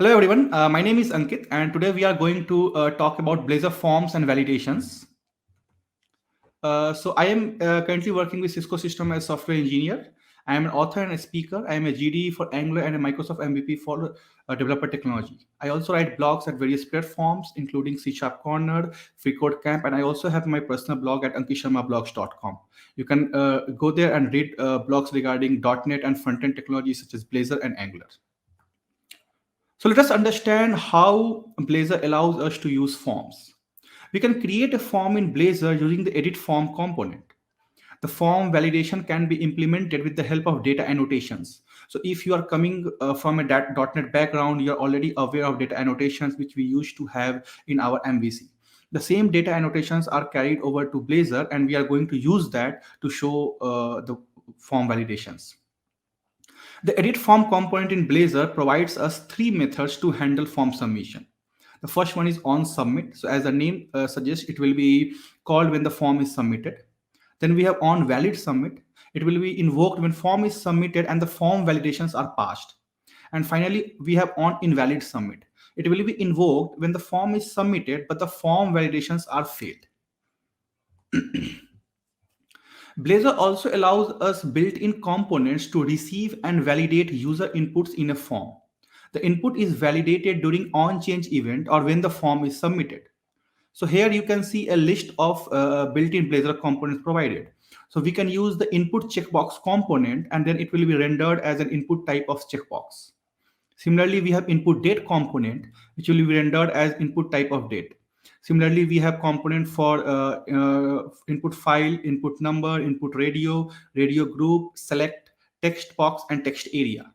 Hello everyone, my name is Ankit and today we are going to talk about Blazor forms and validations. So I am currently working with Cisco System as software engineer. I am an author and a speaker. I am a GD for Angular and a Microsoft MVP for developer technology. I also write blogs at various platforms, including C Sharp Corner, Free Code Camp, and I also have my personal blog at ankitsharmablogs.com. You can go there and read blogs regarding .NET and front-end technologies such as Blazor and Angular. So let us understand how Blazor allows us to use forms. We can create a form in Blazor using the edit form component. The form validation can be implemented with the help of data annotations. So if you are coming from a .NET background, you're already aware of data annotations, which we used to have in our MVC. The same data annotations are carried over to Blazor, and we are going to use that to show the form validations. The edit form component in Blazor provides us three methods to handle form submission. The first one is on submit. So as the name suggests, it will be called when the form is submitted. Then we have on valid submit. It will be invoked when form is submitted and the form validations are passed. And finally, we have on invalid submit. It will be invoked when the form is submitted, but the form validations are failed. Blazor also allows us built-in components to receive and validate user inputs in a form. The input is validated during on-change event or when the form is submitted. So here you can see a list of built-in Blazor components provided. So we can use the input checkbox component and then it will be rendered as an input type of checkbox. Similarly, we have input date component, which will be rendered as input type of date. Similarly, we have component for input file, input number, input radio, radio group, select, text box, and text area.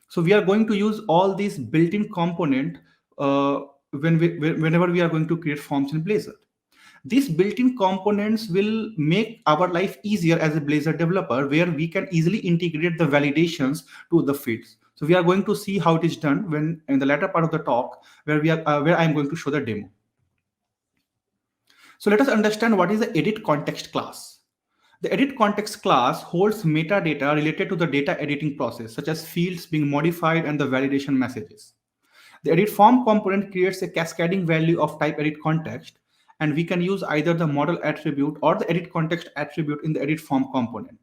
So we are going to use all these built-in component whenever we are going to create forms in Blazor. These built-in components will make our life easier as a Blazor developer, where we can easily integrate the validations to the fields. So we are going to see how it is done when in the latter part of the talk, where I am going to show the demo. So let us understand what is the edit context class. The edit context class holds metadata related to the data editing process, such as fields being modified and the validation messages. The edit form component creates a cascading value of type edit context, and we can use either the model attribute or the edit context attribute in the edit form component.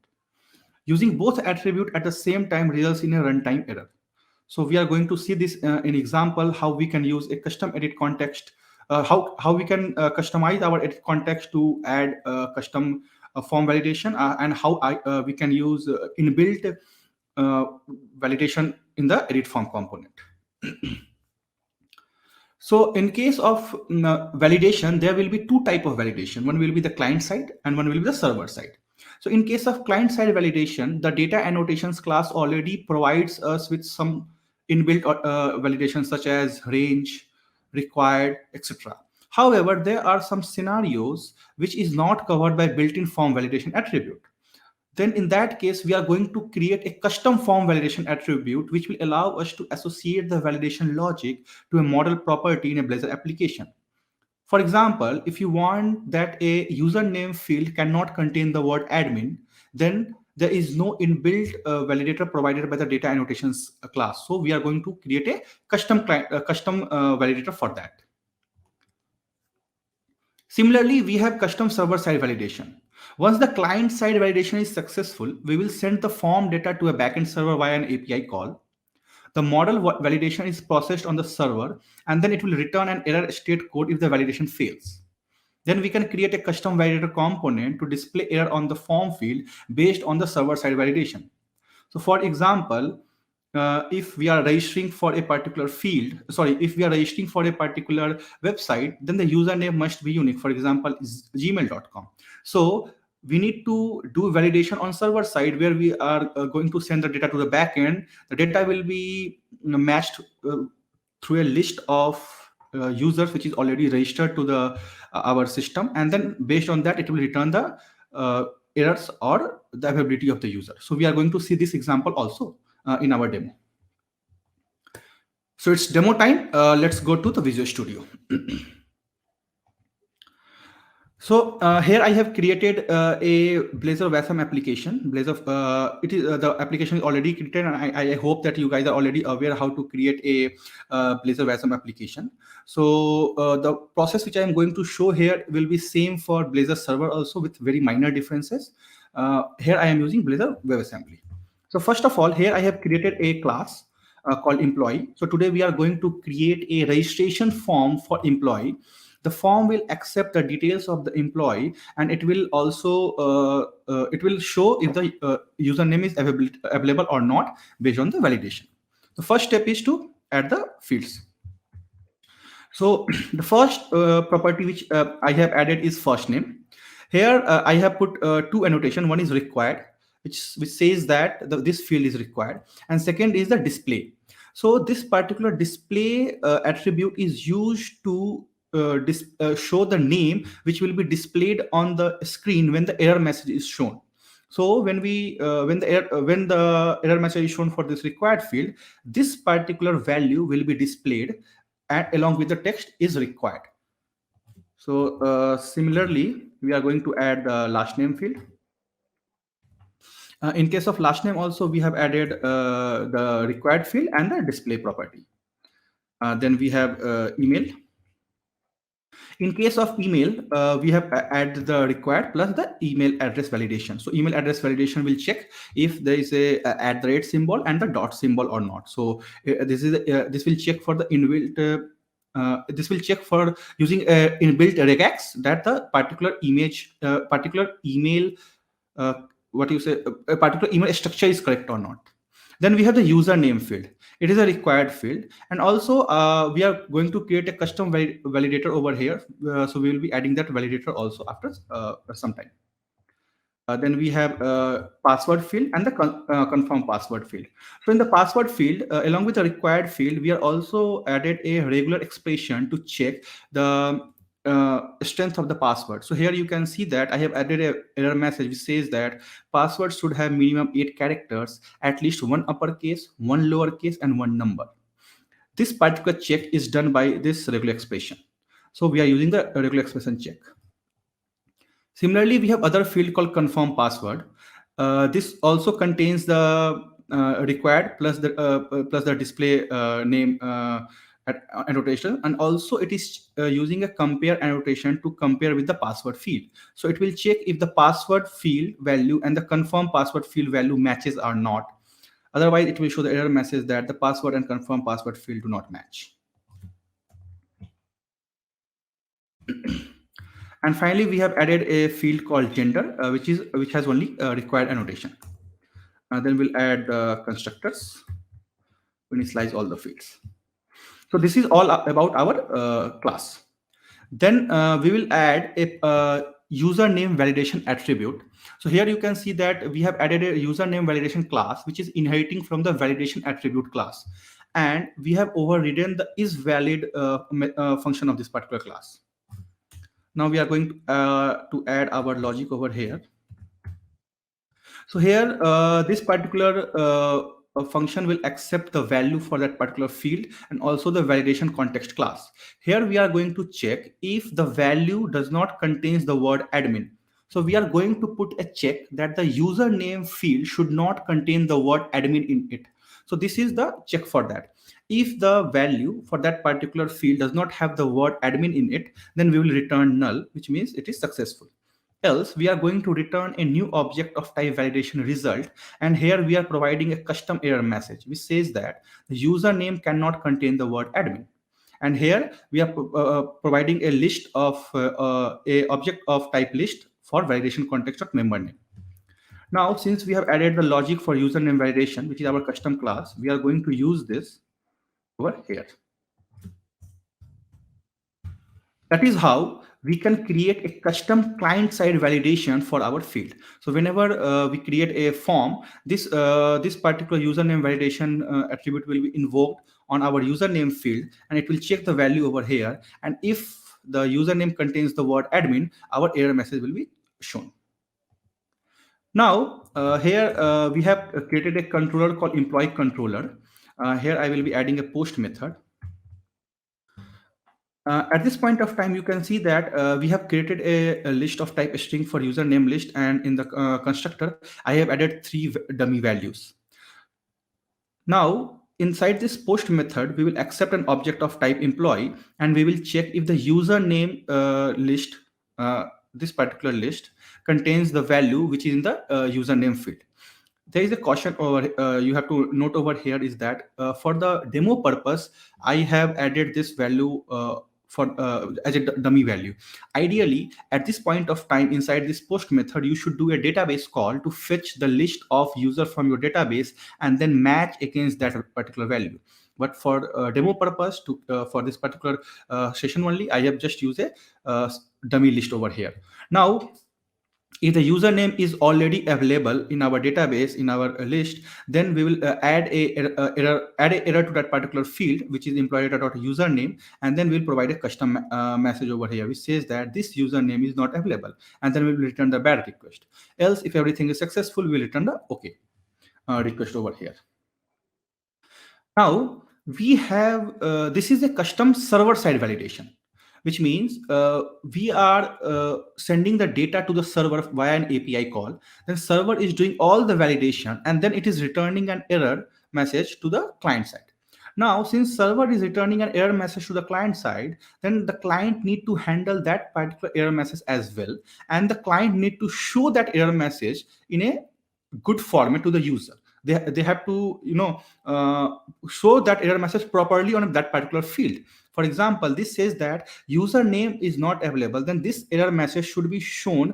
Using both attribute at the same time results in a runtime error. So we are going to see this in example, how we can use a custom edit context, how we can customize our edit context to add custom form validation, and how we can use inbuilt validation in the edit form component. So in case of validation, there will be two type of validation. One will be the client side and one will be the server side. So in case of client side validation, the data annotations class already provides us with some inbuilt validations such as range, required, etc. However, there are some scenarios which is not covered by built-in form validation attribute. Then in that case, we are going to create a custom form validation attribute, which will allow us to associate the validation logic to a model property in a Blazor application. For example, if you want that a username field cannot contain the word admin, then there is no inbuilt validator provided by the data annotations class. So we are going to create a custom validator for that. Similarly, we have custom server-side validation. Once the client-side validation is successful, we will send the form data to a backend server via an API call. The model validation is processed on the server, and then it will return an error state code if the validation fails. Then we can create a custom validator component to display error on the form field based on the server-side validation. So for example, if we are registering for a particular field, if we are registering for a particular website, then the username must be unique. For example, is gmail.com. So we need to do validation on server side, where we are going to send the data to the backend. The data will be matched through a list of users which is already registered to the our system, and then based on that, it will return the errors or the availability of the user. So we are going to see this example also in our demo. So it's demo time. Let's go to the Visual Studio. So here I have created a Blazor WASM application. Blazor, it is the application is already created, and I hope that you guys are already aware how to create a Blazor WASM application. So the process which I am going to show here will be same for Blazor server also, with very minor differences. Here I am using Blazor WebAssembly. So first of all, here I have created a class called employee. So today we are going to create a registration form for employee. The form will accept the details of the employee, and it will also it will show if the username is available or not based on the validation. The first step is to add the fields. So the first property which I have added is first name. Here I have put two annotation. One is required, which says that this field is required, and second is the display. So this particular display attribute is used to show the name which will be displayed on the screen when the error message is shown. So when the error message is shown for this required field, this particular value will be displayed, and along with the text is required. So similarly, we are going to add the last name field. In case of last name also, we have added the required field and the display property. Then we have email. In case of email, we have added the required plus the email address validation. So email address validation will check if there is a at the rate symbol and the dot symbol or not. So this will check for the inbuilt. This will check for using inbuilt regex that the particular email, what you say, a particular email structure is correct or not. Then we have the username field. It is a required field, and also we are going to create a custom validator over here. So we will be adding that validator also after some time. Then we have password field and the confirm password field. So in the password field, along with the required field, we are also added a regular expression to check the strength of the password. So here you can see that I have added a error message which says that password should have minimum 8 characters, at least one uppercase, one lowercase, and one number. This particular check is done by this regular expression. So we are using the regular expression check. Similarly, we have other field called confirm password. This also contains the required plus the display name annotation, and also it is using a compare annotation to compare with the password field. So it will check if the password field value and the confirm password field value matches or not. Otherwise, it will show the error message that the password and confirm password field do not match. And finally, we have added a field called gender, which has only required annotation. Then we'll add constructors. We initialize all the fields. So this is all about our class. Then we will add a username validation attribute. So here you can see that we have added a username validation class, which is inheriting from the validation attribute class. And we have overridden the is valid function of this particular class. Now we are going to add our logic over here. So here, this particular function will accept the value for that particular field and also the validation context class. Here we are going to check if the value does not contains the word admin. So we are going to put a check that the username field should not contain the word admin in it. So this is the check for that. If the value for that particular field does not have the word admin in it, then we will return null, which means it is successful. Else, we are going to return a new object of type validation result. And here we are providing a custom error message, which says that the username cannot contain the word admin. And here we are providing a list of a object of type list for validation context of member name. Now, since we have added the logic for username validation, which is our custom class, we are going to use this over here. That is how we can create a custom client-side validation for our field. So whenever we create a form, this particular username validation attribute will be invoked on our username field, and it will check the value over here. And if the username contains the word admin, our error message will be shown. Now, here we have created a controller called employee controller. Here I will be adding a post method. At this point of time, you can see that we have created a list of type string for username list, and in the constructor, I have added three dummy values. Now, inside this post method, we will accept an object of type employee, and we will check if the username list, this particular list, contains the value which is in the username field. There is a caution over, you have to note over here, is that for the demo purpose, I have added this value for as a dummy value. Ideally, at this point of time, inside this post method, you should do a database call to fetch the list of user from your database and then match against that particular value. But for demo purpose, to for this particular session only, I have just used a dummy list over here. Now, if the username is already available in our database, in our list, then we will add a error to that particular field, which is employee data username, and then we'll provide a custom message over here which says that this username is not available, and then we will return the bad request. Else, if everything is successful, we'll return the okay request over here. Now we have this is a custom server side validation, which means we are sending the data to the server via an API call. Then server is doing all the validation, and then it is returning an error message to the client side. Now, since server is returning an error message to the client side, then the client need to handle that particular error message as well, and the client need to show that error message in a good format to the user. They have to show that error message properly on that particular field. For example, this says that username is not available, then this error message should be shown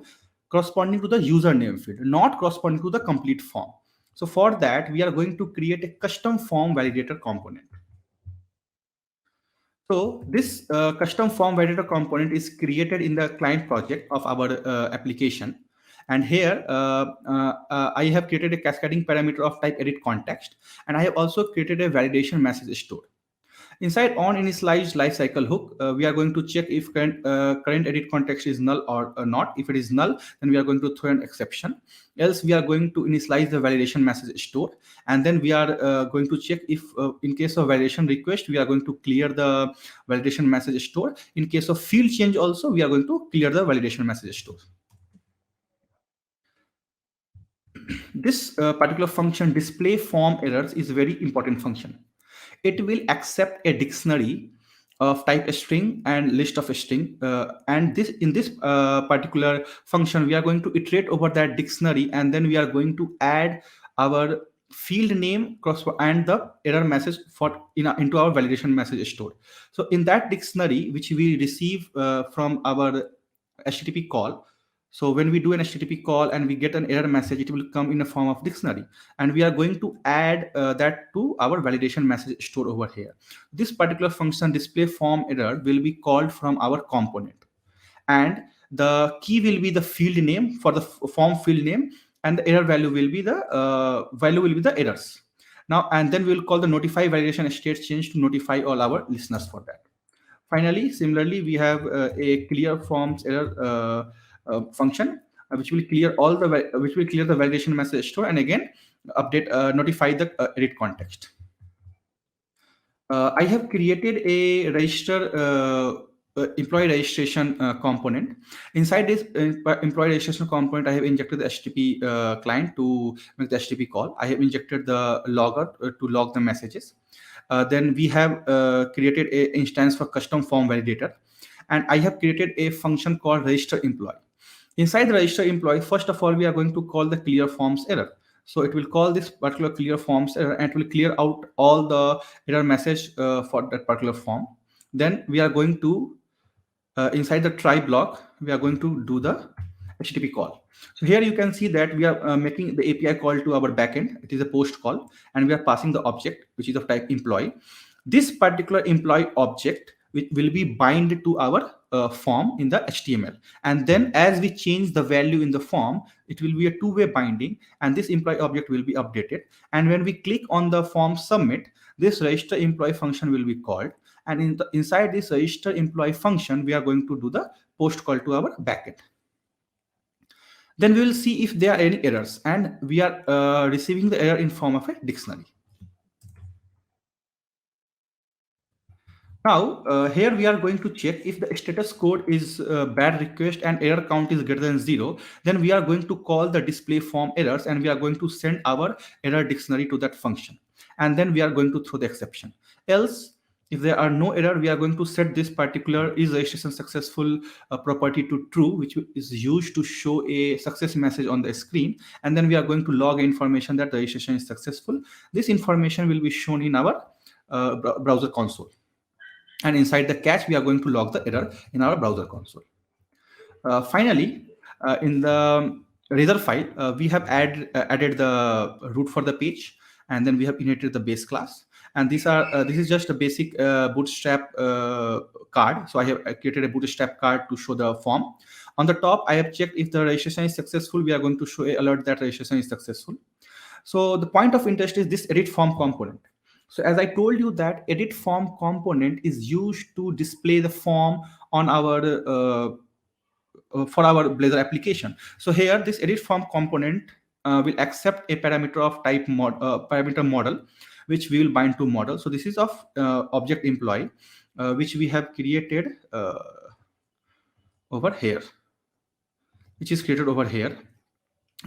corresponding to the username field, not corresponding to the complete form. So for that, we are going to create a custom form validator component. So this custom form validator component is created in the client project of our application. And here I have created a cascading parameter of type edit context, and I have also created a validation message store. Inside on initialized lifecycle hook, we are going to check if current edit context is null or not. If it is null, then we are going to throw an exception. Else, we are going to initialize the validation message store, and then we are going to check if in case of validation request, we are going to clear the validation message store. In case of field change also, we are going to clear the validation message store. This particular function, display form errors, is a very important function. It will accept a dictionary of type string and list of string, and this in this particular function, we are going to iterate over that dictionary, and then we are going to add our field name and the error message into our validation message store. So in that dictionary, which we receive from our HTTP call, so when we do an HTTP call and we get an error message, it will come in a form of dictionary, and we are going to add that to our validation message store over here. This particular function, display form error, will be called from our component, and the key will be the field name for the form field name, and the error value will be the errors. Now, and then we will call the notify validation state change to notify all our listeners for that. Finally, similarly, we have a clear forms error function, which will clear the validation message store, and again update notify the edit context. I have created a register employee registration component. Inside this employee registration component, I have injected the HTTP client to make the HTTP call. I have injected the logger to log the messages. Then we have created an instance for custom form validator, and I have created a function called register employee. Inside the register employee, first of all, we are going to call the clear forms error. So it will call this particular clear forms error, and it will clear out all the error message for that particular form. Then we are going to inside the try block, we are going to do the HTTP call. So here you can see that we are making the API call to our backend. It is a post call, and we are passing the object, which is of type employee. This particular employee object will be bind to our form in the HTML. And then as we change the value in the form, it will be a two-way binding, and this employee object will be updated. And when we click on the form submit, this register employee function will be called. And inside this register employee function, we are going to do the post call to our backend. Then we will see if there are any errors, and we are receiving the error in form of a dictionary. Now, here we are going to check if the status code is bad request and error count is greater than zero, then we are going to call the display form errors and we are going to send our error dictionary to that function. And then we are going to throw the exception. Else, if there are no error, we are going to set this particular is registration successful property to true, which is used to show a success message on the screen. And then we are going to log information that the registration is successful. This information will be shown in our browser console, and inside the cache we are going to log the error in our browser console. Finally, in the razor file, we have added the root for the page, and then we have inherited the base class. And these are this is just a basic bootstrap card. So I have created a bootstrap card to show the form. On the top, I have checked if the registration is successful. We are going to show a alert that registration is successful. So the point of interest is this edit form component. So as I told you that edit form component is used to display the form on our for our Blazor application. So here this edit form component will accept a parameter of type parameter model, which we will bind to model. So this is of object employee, which we have created over here, which is created over here.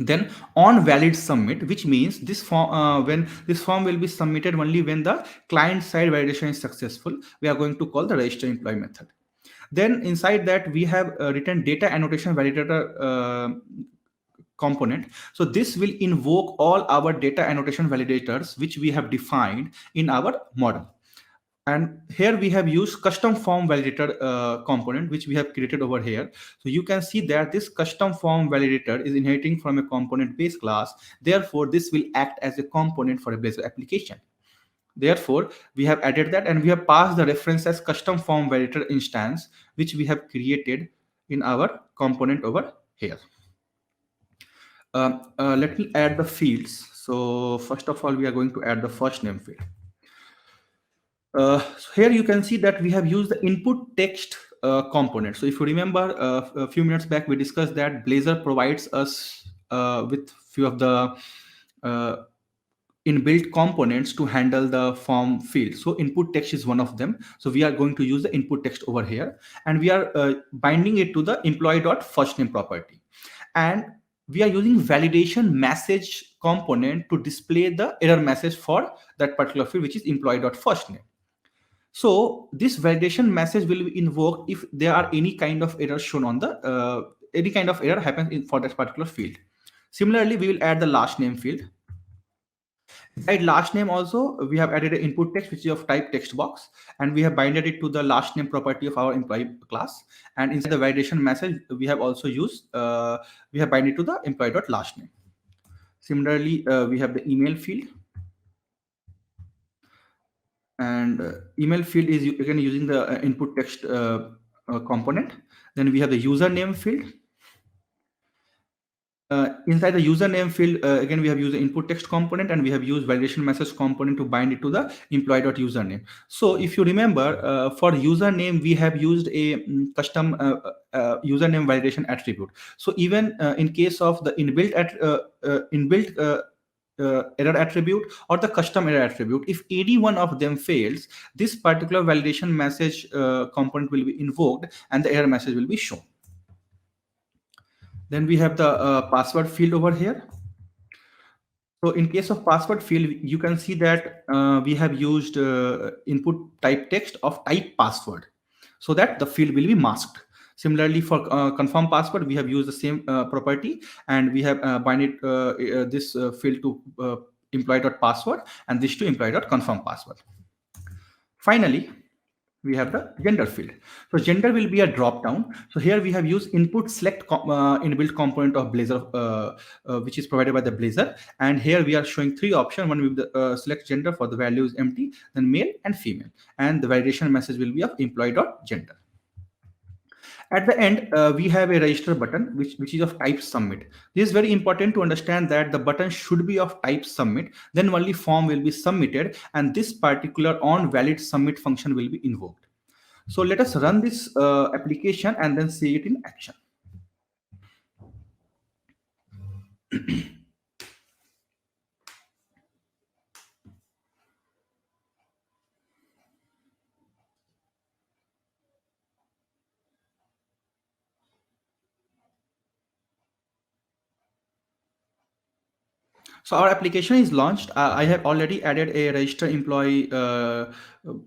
Then on valid submit, which means this form when this form will be submitted only when the client side validation is successful, we are going to call the register employee method. Then inside that we have written data annotation validator component. So this will invoke all our data annotation validators which we have defined in our model. And here we have used custom form validator component, which we have created over here. So you can see that this custom form validator is inheriting from a component base class. Therefore, this will act as a component for a Blazor application. Therefore, we have added that and we have passed the reference as custom form validator instance, which we have created in our component over here. Let me add the fields. So first of all, we are going to add the first name field. So here you can see that we have used the input text component. So if you remember a few minutes back, we discussed that Blazor provides us with few of the uh, inbuilt components to handle the form field. So input text is one of them. So we are going to use the input text over here, and we are binding it to the employee.firstName property. And we are using validation message component to display the error message for that particular field, which is employee.firstName. So this validation message will be invoked if there are any kind of error shown on the any kind of error happens for that particular field. Similarly, we will add the last name field. Inside last name also, we have added an input text which is of type text box, and we have binded it to the last name property of our employee class. And inside the validation message, we have also used we have binded to the employee.last name. Similarly, we have the email field, and email field is again using the input text component. Then we have the username field. Inside the username field, again, we have used the input text component and we have used validation message component to bind it to the employee.username. So if you remember, for username, we have used a custom username validation attribute. So even in case of the inbuilt error attribute or the custom error attribute, if any one of them fails, this particular validation message component will be invoked and the error message will be shown. Then we have the password field over here. So in case of password field, you can see that we have used input type text of type password so that the field will be masked. Similarly, for confirm password, we have used the same property and we have binded this field to employee.password and this to employee.confirm password. Finally, we have the gender field. So gender will be a drop down. So here we have used input select inbuilt component of Blazor, which is provided by the Blazor. And here we are showing three options. One will be the select gender for the value is empty, then male and female. And the validation message will be of employee.gender. At the end, we have a register button, which is of type submit. This is very important to understand that the button should be of type submit, then only form will be submitted, and this particular on valid submit function will be invoked. So let us run this application and then see it in action. So our application is launched. I have already added a register employee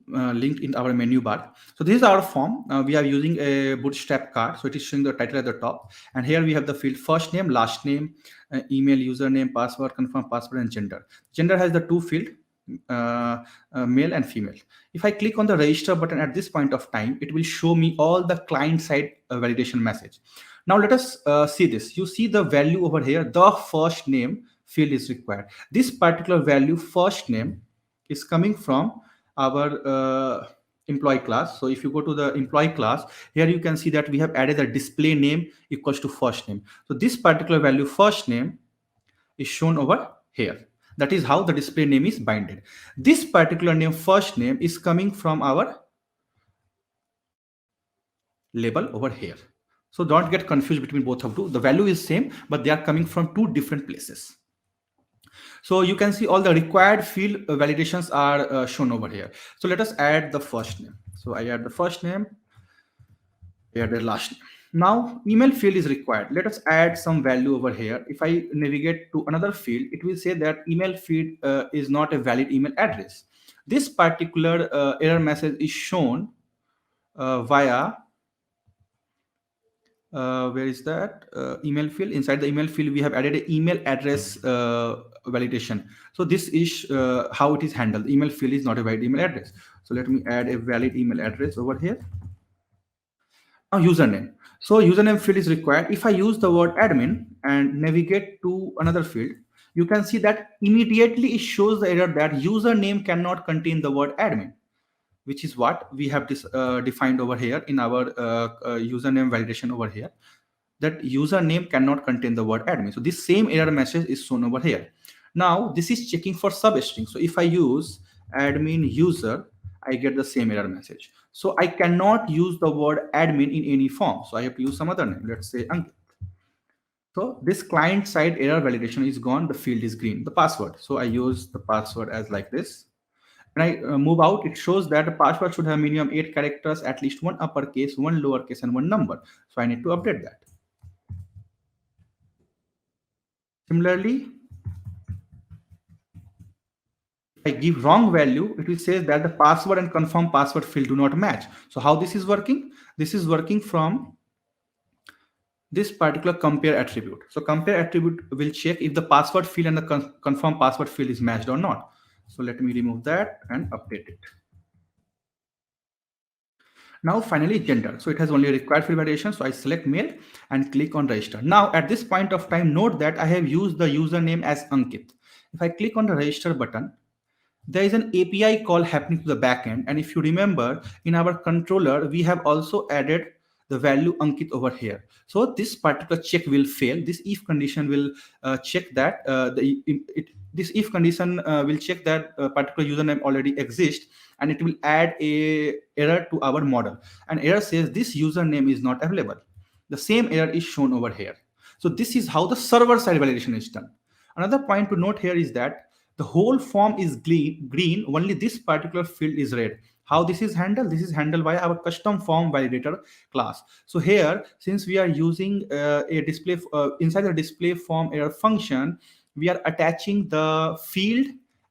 linked in our menu bar. So this is our form. We are using a Bootstrap card. So it is showing the title at the top. And here we have the field first name, last name, email, username, password, confirm password, and gender. Gender has the two field, male and female. If I click on the register button at this point of time, it will show me all the client side validation message. Now let us see this. You see the value over here, the first name field is required. This particular value, first name, is coming from our employee class. So if you go to the employee class, here you can see that we have added a display name equals to first name. So this particular value, first name, is shown over here. That is how the display name is binded. This particular name, first name, is coming from our label over here. So don't get confused between both of them. The value is same, but they are coming from two different places. So you can see all the required field validations are shown over here. So let us add the first name. So I add the first name, I add the last name. Now email field is required. Let us add some value over here. If I navigate to another field, it will say that email field is not a valid email address. This particular error message is shown via where is that email field. Inside the email field we have added an email address validation. So this is how it is handled. Email field is not a valid email address. So let me add a valid email address over here. Now username. So username field is required. If I use the word admin and navigate to another field, you can see that immediately it shows the error that username cannot contain the word admin, which is what we have defined over here in our username validation over here, that username cannot contain the word admin. So this same error message is shown over here. Now this is checking for substring. So if I use admin user, I get the same error message. So I cannot use the word admin in any form. So I have to use some other name. Let's say Ankit. So this client side error validation is gone. The field is green. The password. So I use the password as like this. When I move out, it shows that the password should have minimum 8 characters, at least one uppercase, one lowercase, and one number. So I need to update that. Similarly, if I give wrong value, it will say that the password and confirm password field do not match. So how this is working? This is working from this particular compare attribute. So compare attribute will check if the password field and the confirm password field is matched or not. So let me remove that and update it. Now finally gender. So it has only required field validation. So I select male and click on register. Now at this point of time, note that I have used the username as Ankit. If I click on the register button, there is an API call happening to the backend. And if you remember, in our controller, we have also added the value Ankit over here. So this particular check will fail. This if condition will check that this if condition will check that particular username already exists, and it will add a error to our model. And error says this username is not available. The same error is shown over here. So this is how the server side validation is done. Another point to note here is that the whole form is green, only this particular field is red. How this is handled? This is handled by our custom form validator class. So here, since we are using a display inside the display form error function, we are attaching the field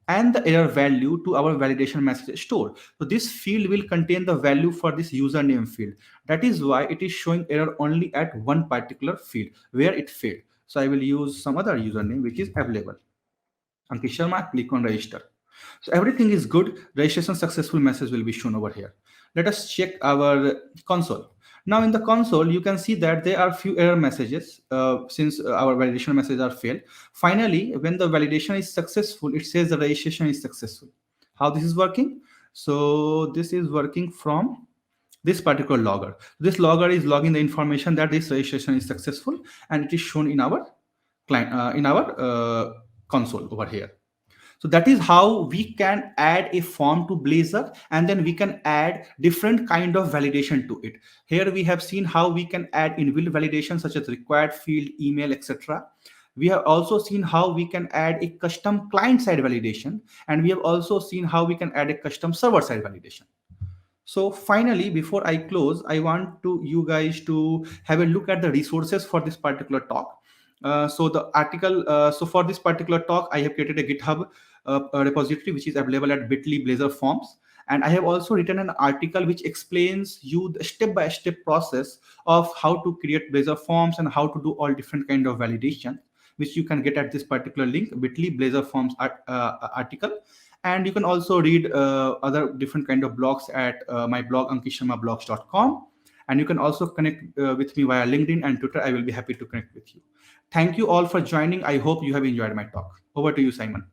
and the error value to our validation message store. So this field will contain the value for this username field. That is why it is showing error only at one particular field where it failed. So I will use some other username which is available. Ankit Sharma, click on register. So everything is good. Registration successful message will be shown over here. Let us check our console. Now in the console, you can see that there are few error messages since our validation messages are failed. Finally, when the validation is successful, it says the registration is successful. How this is working? So this is working from this particular logger. This logger is logging the information that this registration is successful, and it is shown in our client in our console over here. So that is how we can add a form to Blazor, and then we can add different kind of validation to it. Here we have seen how we can add inbuilt validation such as required field, email, etc. We have also seen how we can add a custom client side validation, and we have also seen how we can add a custom server side validation. So finally, before I close, I want to you guys to have a look at the resources for this particular talk. So the article, so for this particular talk, I have created a GitHub repository which is available at Bitly Blazor Forms, and I have also written an article which explains you the step-by-step process of how to create Blazor Forms and how to do all different kind of validation, which you can get at this particular link, Bitly Blazor Forms article. And you can also read other different kind of blogs at my blog ankitsharmablogs.com, and you can also connect with me via LinkedIn and Twitter. I will be happy to connect with you. Thank you all for joining. I hope you have enjoyed my talk. Over to you, Simon.